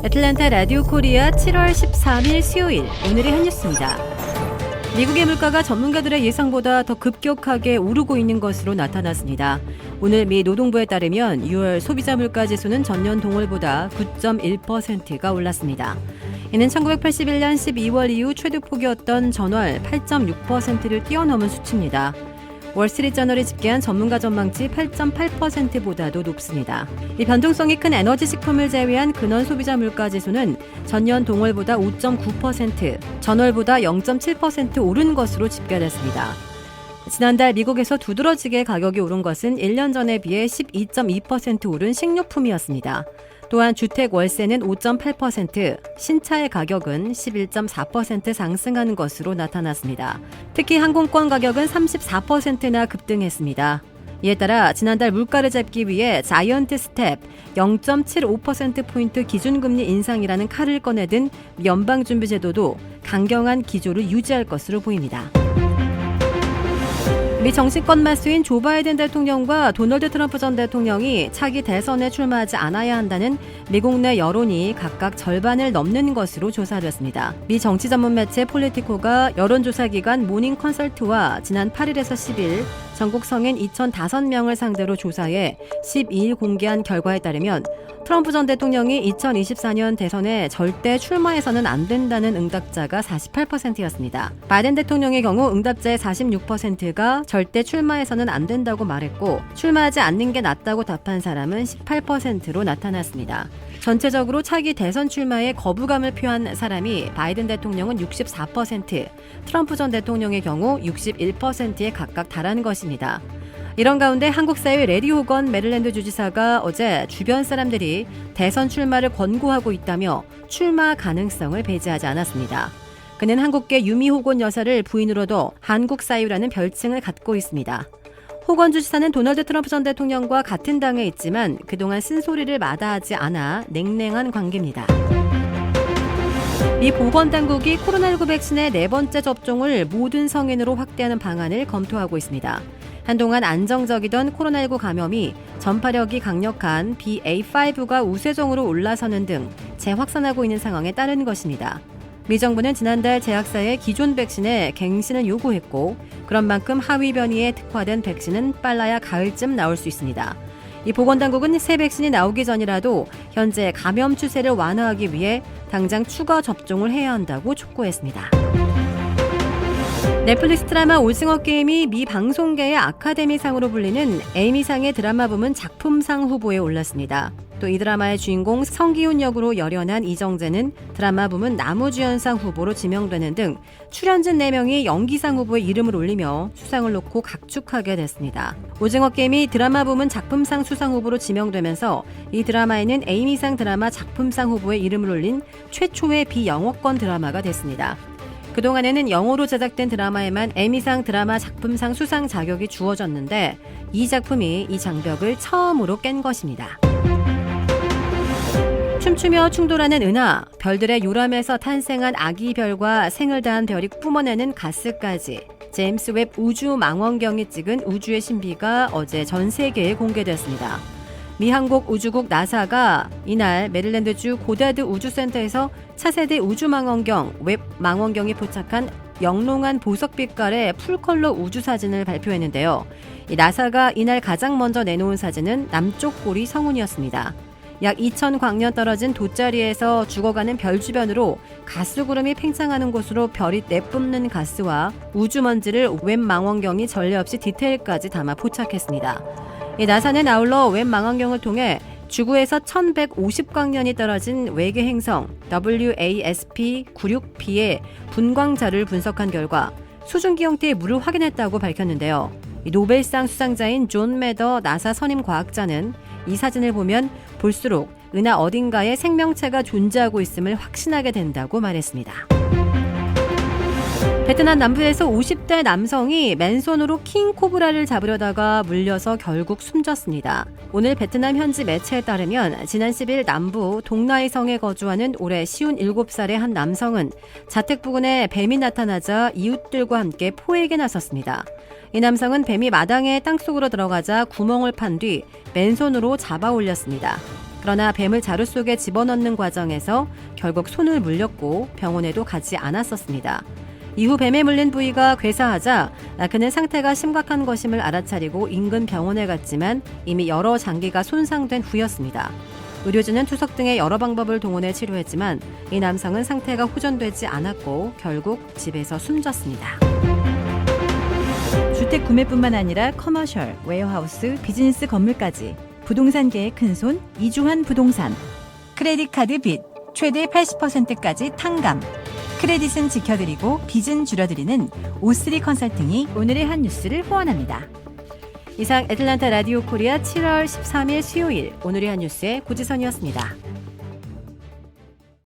애틀랜타 라디오 코리아 7월 13일 수요일 오늘의 한 뉴스입니다. 미국의 물가가 전문가들의 예상보다 더 급격하게 오르고 있는 것으로 나타났습니다. 오늘 미 노동부에 따르면 6월 소비자 물가 지수는 전년 동월보다 9.1%가 올랐습니다. 이는 1981년 12월 이후 최대폭이었던 전월 8.6%를 뛰어넘은 수치입니다. 월스트리트저널이 집계한 전문가 전망치 8.8%보다도 높습니다. 이 변동성이 큰 에너지 식품을 제외한 근원 소비자 물가 지수는 전년 동월보다 5.9%, 전월보다 0.7% 오른 것으로 집계됐습니다. 지난달 미국에서 두드러지게 가격이 오른 것은 1년 전에 비해 12.2% 오른 식료품이었습니다. 또한 주택 월세는 5.8%, 신차의 가격은 11.4% 상승한 것으로 나타났습니다. 특히 항공권 가격은 34%나 급등했습니다. 이에 따라 지난달 물가를 잡기 위해 자이언트 스텝 0.75%포인트 기준금리 인상이라는 칼을 꺼내든 연방준비제도도 강경한 기조를 유지할 것으로 보입니다. 미 정치권 맞수인 조 바이든 대통령과 도널드 트럼프 전 대통령이 차기 대선에 출마하지 않아야 한다는 미국 내 여론이 각각 절반을 넘는 것으로 조사됐습니다. 미 정치 전문 매체 폴리티코가 여론조사기관 모닝 컨설트와 지난 8일에서 10일 전국 성인 2,005명을 상대로 조사해 12일 공개한 결과에 따르면 트럼프 전 대통령이 2024년 대선에 절대 출마해서는 안 된다는 응답자가 48%였습니다. 바이든 대통령의 경우 응답자의 46%가 절대 출마해서는 안 된다고 말했고 출마하지 않는 게 낫다고 답한 사람은 18%로 나타났습니다. 전체적으로 차기 대선 출마에 거부감을 표한 사람이 바이든 대통령은 64%, 트럼프 전 대통령의 경우 61%에 각각 달한 것입니다. 이런 가운데 한국사회 레리 호건 메릴랜드 주지사가 어제 주변 사람들이 대선 출마를 권고하고 있다며 출마 가능성을 배제하지 않았습니다. 그는 한국계 유미 호건 여사를 부인으로 둬 한국사유라는 별칭을 갖고 있습니다. 호건 주지사는 도널드 트럼프 전 대통령과 같은 당에 있지만 그동안 쓴소리를 마다하지 않아 냉랭한 관계입니다. 미 보건당국이 코로나19 백신의 4번째 접종을 모든 성인으로 확대하는 방안을 검토하고 있습니다. 한동안 안정적이던 코로나19 감염이 전파력이 강력한 BA.5가 우세종으로 올라서는 등 재확산하고 있는 상황에 따른 것입니다. 미 정부는 지난달 제약사에 기존 백신에 갱신을 요구했고 그런 만큼 하위 변이에 특화된 백신은 빨라야 가을쯤 나올 수 있습니다. 이 보건당국은 새 백신이 나오기 전이라도 현재 감염 추세를 완화하기 위해 당장 추가 접종을 해야 한다고 촉구했습니다. 넷플릭스 드라마 오징어 게임이 미 방송계의 아카데미상으로 불리는 에미상의 드라마 부문 작품상 후보에 올랐습니다. 또 이 드라마의 주인공 성기훈 역으로 열연한 이정재는 드라마 부문 나무주연상 후보로 지명되는 등 출연진 4명이 연기상 후보에 이름을 올리며 수상을 놓고 각축하게 됐습니다. 오징어 게임이 드라마 부문 작품상 수상 후보로 지명되면서 이 드라마에는 에이미상 드라마 작품상 후보에 이름을 올린 최초의 비영어권 드라마가 됐습니다. 그동안에는 영어로 제작된 드라마에만 에미상 드라마 작품상 수상 자격이 주어졌는데 이 작품이 이 장벽을 처음으로 깬 것입니다. 춤추며 충돌하는 은하, 별들의 요람에서 탄생한 아기 별과 생을 다한 별이 뿜어내는 가스까지 제임스 웹 우주 망원경이 찍은 우주의 신비가 어제 전 세계에 공개됐습니다. 미 한국 우주국 나사가 이날 메릴랜드주 고다드 우주센터에서 차세대 우주망원경, 웹 망원경이 포착한 영롱한 보석빛깔의 풀컬러 우주사진을 발표했는데요. 이 나사가 이날 가장 먼저 내놓은 사진은 남쪽 고리 성운이었습니다. 약 2,000광년 떨어진 돗자리에서 죽어가는 별 주변으로 가스구름이 팽창하는 곳으로 별이 내뿜는 가스와 우주먼지를 웹 망원경이 전례 없이 디테일까지 담아 포착했습니다. 이 나사는 아울러 웹 망원경을 통해 지구에서 1150광년이 떨어진 외계 행성 WASP-96b의 분광자를 분석한 결과 수증기 형태의 물을 확인했다고 밝혔는데요. 노벨상 수상자인 존 매더 나사 선임 과학자는 이 사진을 보면 볼수록 은하 어딘가에 생명체가 존재하고 있음을 확신하게 된다고 말했습니다. 베트남 남부에서 50대 남성이 맨손으로 킹코브라를 잡으려다가 물려서 결국 숨졌습니다. 오늘 베트남 현지 매체에 따르면 지난 10일 남부 동나이 성에 거주하는 올해 57살의 한 남성은 자택 부근에 뱀이 나타나자 이웃들과 함께 포획에 나섰습니다. 이 남성은 뱀이 마당에 땅속으로 들어가자 구멍을 판 뒤 맨손으로 잡아 올렸습니다. 그러나 뱀을 자루 속에 집어넣는 과정에서 결국 손을 물렸고 병원에도 가지 않았었습니다. 이후 뱀에 물린 부위가 괴사하자 그는 상태가 심각한 것임을 알아차리고 인근 병원에 갔지만 이미 여러 장기가 손상된 후였습니다. 의료진은 투석 등의 여러 방법을 동원해 치료했지만 이 남성은 상태가 호전되지 않았고 결국 집에서 숨졌습니다. 주택 구매뿐만 아니라 커머셜, 웨어하우스, 비즈니스 건물까지 부동산계의 큰손 이주환 부동산. 크레딧 카드 빚 최대 80%까지 탕감. 크레딧은 지켜드리고 빚은 줄여드리는 O3 컨설팅이 오늘의 한 뉴스를 후원합니다. 이상 애틀란타 라디오 코리아 7월 13일 수요일 오늘의 한 뉴스의 고지선이었습니다.